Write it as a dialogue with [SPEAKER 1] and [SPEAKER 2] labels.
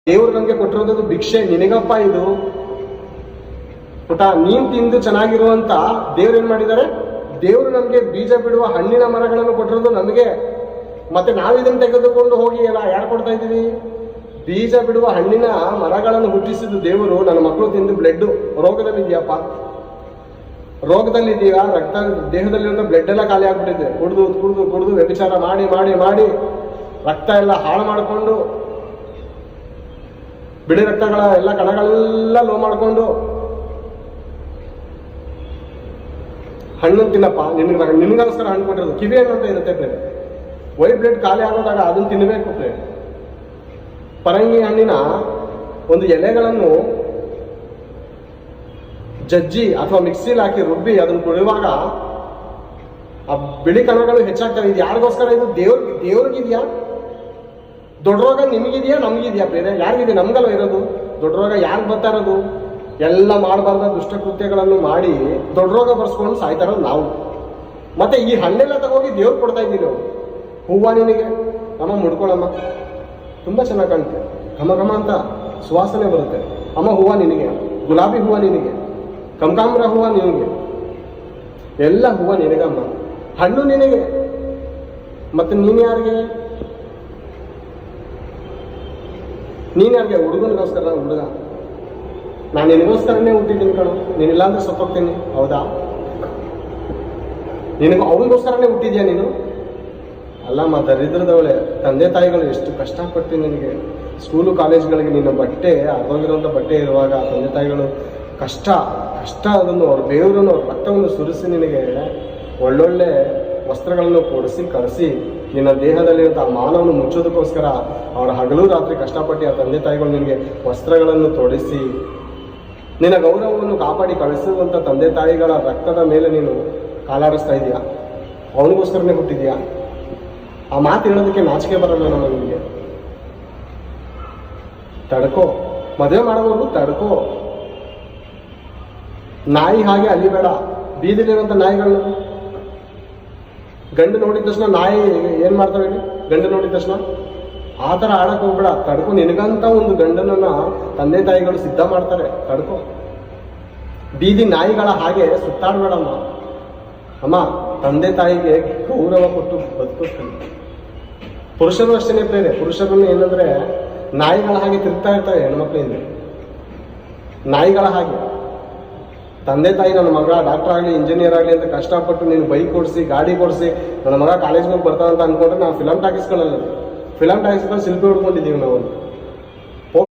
[SPEAKER 1] ದೇವ್ರು ನನಗೆ ಕೊಟ್ಟಿರೋದು ಭಿಕ್ಷೆ ನಿನಗಪ್ಪ ಇದು ಪುಟ, ನೀನ್ ತಿಂದು ಚೆನ್ನಾಗಿರುವಂತ ದೇವ್ರು ಏನ್ ಮಾಡಿದ್ದಾರೆ? ದೇವ್ರು ನಮ್ಗೆ ಬೀಜ ಬಿಡುವ ಹಣ್ಣಿನ ಮರಗಳನ್ನು ಕೊಟ್ಟಿರೋದು ನಮಗೆ. ಮತ್ತೆ ನಾವಿದನ್ನು ತೆಗೆದುಕೊಂಡು ಹೋಗಿ ಯಾರು ಕೊಡ್ತಾ ಇದ್ದೀವಿ? ಬೀಜ ಬಿಡುವ ಹಣ್ಣಿನ ಮರಗಳನ್ನು ಹುಟ್ಟಿಸಿದ್ದು ದೇವರು. ನನ್ನ ಮಕ್ಕಳು ತಿಂದು ಬ್ಲಡ್ ರೋಗದಲ್ಲಿದೆಯಪ್ಪ, ರೋಗದಲ್ಲಿದೆಯಾ? ರಕ್ತ ದೇಹದಲ್ಲಿರೋ ಬ್ಲಡ್ ಎಲ್ಲ ಖಾಲಿ ಆಗ್ಬಿಟ್ಟಿದೆ. ಕುಡಿದು ಕುಡಿದು ಕುಡಿದು ವ್ಯಭಿಚಾರ ಮಾಡಿ ಮಾಡಿ ಮಾಡಿ ರಕ್ತ ಎಲ್ಲ ಹಾಳು ಮಾಡಿಕೊಂಡು, ಬಿಳಿ ರಕ್ತಗಳ ಎಲ್ಲ ಕಣಗಳೆಲ್ಲ ಲೋ ಮಾಡಿಕೊಂಡು, ಹಣ್ಣು ತಿನ್ನಪ್ಪ, ನಿನಗೋಸ್ಕರ ಹಣ್ಣು ಕೊಟ್ಟಿರೋದು. ಕಿವಿ ಹಣ್ಣು ಅಂತ ಇರುತ್ತೆ ಬೇರೆ, ವೈಟ್ ಬ್ಲಡ್ ಖಾಲಿ ಆಗೋದಾಗ ಅದನ್ನು ತಿನ್ನಬೇಕು ಬೇರೆ. ಪರಂಗಿ ಹಣ್ಣಿನ ಒಂದು ಎಲೆಗಳನ್ನು ಜಜ್ಜಿ ಅಥವಾ ಮಿಕ್ಸಿಲಿ ಹಾಕಿ ರುಬ್ಬಿ ಅದನ್ನು ಕುಡಿಯುವಾಗ ಆ ಬಿಳಿ ಕಣಗಳು ಹೆಚ್ಚಾಗ್ತವೆ. ಇದು ಯಾರಿಗೋಸ್ಕರ? ಇದು ದೇವ್ರಿಗಿದೆಯಾ? ದೊಡ್ಡ ರೋಗ ನಿಮಗಿದೆಯಾ ನಮಗಿದೆಯಾ? ಬೇರೆ ಯಾರಿಗಿದೆ? ನಮ್ಗಲ್ಲ ಇರೋದು ದೊಡ್ಡ ರೋಗ. ಯಾರಿಗೆ ಬರ್ತಾ ಇರೋದು? ಎಲ್ಲ ಮಾಡಬಾರ್ದ ದುಷ್ಟಕೃತ್ಯಗಳನ್ನು ಮಾಡಿ ದೊಡ್ಡ ರೋಗ ಬರ್ಸ್ಕೊಂಡು ಸಾಯ್ತಾ ಇರೋದು ನಾವು. ಮತ್ತೆ ಈ ಹಣ್ಣೆಲ್ಲ ತಗೋಗಿ ದೇವ್ರು ಕೊಡ್ತಾ ಇದ್ದೀವಿ ನಾವು. ಹೂವು ನಿನಗೆ ಅಮ್ಮ ಮುಡ್ಕೊಳಮ್ಮ, ತುಂಬ ಚೆನ್ನಾಗಿ ಕಾಣುತ್ತೆ, ಘಮ ಘಮ ಅಂತ ಸುವಾಸನೆ ಬರುತ್ತೆ. ಅಮ್ಮ ಹೂವು ನಿನಗೆ, ಗುಲಾಬಿ ಹೂವು ನಿನಗೆ, ಕನಕಾಂಬರ ಹೂವು ನಿನಗೆ, ಎಲ್ಲ ಹೂವು ನಿನಗಮ್ಮ, ಹಣ್ಣು ನಿನಗೆ. ಮತ್ತೆ ನೀನು ಯಾರಿಗೆ? ಹುಡುಗನಿಗೋಸ್ಕರ. ಹುಡುಗ, ನಾನು ನಿನಗೋಸ್ಕರನೇ ಹುಟ್ಟಿದ್ದೀನಿ ಕಣು, ನೀನಿಲ್ಲ ಅಂದ್ರೆ ಸತ್ತೋಗ್ತೀನಿ. ಹೌದಾ? ನಿನಗೂ ಅವನಿಗೋಸ್ಕರನೇ ಹುಟ್ಟಿದ್ಯಾ ನೀನು? ಅಲ್ಲಮ್ಮ, ದರಿದ್ರದವಳೆ. ತಂದೆ ತಾಯಿಗಳು ಎಷ್ಟು ಕಷ್ಟಪಟ್ಟು ನಿನಗೆ ಸ್ಕೂಲು ಕಾಲೇಜ್ಗಳಿಗೆ ನಿನ್ನ ಬಟ್ಟೆ ಅರ್ಧೋಗಿರುವಂಥ ಬಟ್ಟೆ ಇರುವಾಗ ತಂದೆ ತಾಯಿಗಳು ಕಷ್ಟ ಅದನ್ನು ಅವ್ರ ಬೇವರನ್ನು ಅವ್ರ ರಕ್ತವನ್ನು ಸುರಿಸಿ ನಿನಗೆ ಒಳ್ಳೊಳ್ಳೆ ವಸ್ತ್ರಗಳನ್ನು ಕೊಡಿಸಿ ಕಳಿಸಿ ನಿನ್ನ ದೇಹದಲ್ಲಿರುವಂಥ ಆ ಮಾನವನ್ನು ಮುಚ್ಚೋದಕ್ಕೋಸ್ಕರ ಅವರ ಹಗಲು ರಾತ್ರಿ ಕಷ್ಟಪಟ್ಟು ಆ ತಂದೆ ತಾಯಿಗಳು ನಿನಗೆ ವಸ್ತ್ರಗಳನ್ನು ತೊಡಿಸಿ ನಿನ್ನ ಗೌರವವನ್ನು ಕಾಪಾಡಿ ಕಳಿಸುವಂಥ ತಂದೆ ತಾಯಿಗಳ ರಕ್ತದ ಮೇಲೆ ನೀನು ಕಾಲಾಡಿಸ್ತಾ ಇದೆಯಾ? ಅವನಿಗೋಸ್ಕರನೇ ಹುಟ್ಟಿದ್ಯಾ? ಆ ಮಾತು ಹೇಳೋದಕ್ಕೆ ನಾಚಿಕೆ ಬರಲ್ಲ ನಮ್ಮ ನಿಮಗೆ. ತಡ್ಕೋ, ಮದುವೆ ಮಾಡೋವರೆಗೂ ತಡ್ಕೋ. ನಾಯಿ ಹಾಗೆ ಅಲಿಬೇಡ. ಬೀದಿಲಿರುವಂಥ ನಾಯಿಗಳು ಗಂಡು ನೋಡಿದ ತಕ್ಷಣ ನಾಯಿ ಏನ್ ಮಾಡ್ತಾವೆ? ಗಂಡು ನೋಡಿದ ತಕ್ಷಣ ಆ ಥರ ಆಡಕ್ಕೆ ಹೋಗ್ಬೇಡ. ತಡ್ಕೊ. ನಿನಗಂತ ಒಂದು ಗಂಡನನ್ನ ತಂದೆ ತಾಯಿಗಳು ಸಿದ್ಧ ಮಾಡ್ತಾರೆ. ತಡ್ಕೊ. ಬೀದಿ ನಾಯಿಗಳ ಹಾಗೆ ಸುತ್ತಾಡ್ಬೇಡಮ್ಮ. ಅಮ್ಮ, ತಂದೆ ತಾಯಿಗೆ ಗೌರವ ಕೊಟ್ಟು ಬದುಕೋಸ್ಕರ. ಪುರುಷರು ಅಷ್ಟೇ ಬೇರೆ. ಪುರುಷರನ್ನು ಏನಂದ್ರೆ ನಾಯಿಗಳ ಹಾಗೆ ತಿರುಗ್ತಾ ಇರ್ತಾರೆ ಹೆಣ್ಮಕ್ಳಿಂದ. ನಾಯಿಗಳ ಹಾಗೆ ತಂದೆ ತಾಯಿ ನನ್ನ ಮಗ ಡಾಕ್ಟರ್ ಆಗಲಿ ಇಂಜಿನಿಯರ್ ಆಗಲಿ ಅಂತ ಕಷ್ಟಪಟ್ಟು ನೀನು ಬೈಕ್ ಕೊಡಿಸಿ ಗಾಡಿ ಕೊಡಿಸಿ ನನ್ನ ಮಗ ಕಾಲೇಜ್ಗೆ ಬರ್ತಾನಂತ ಅಂದ್ಕೊಂಡ್ರೆ ನಾವು ಫಿಲಮ್ ಟಾಕೀಸ್ಕೊಳ್ಳಲ್ಲ. ಫಿಲಮ್ ಟಾಕೀಸ್ಕೊಂಡು ಶಿಲ್ಪಿ ಹೊಡ್ಕೊಂಡಿದ್ದೀವಿ ನಾವು.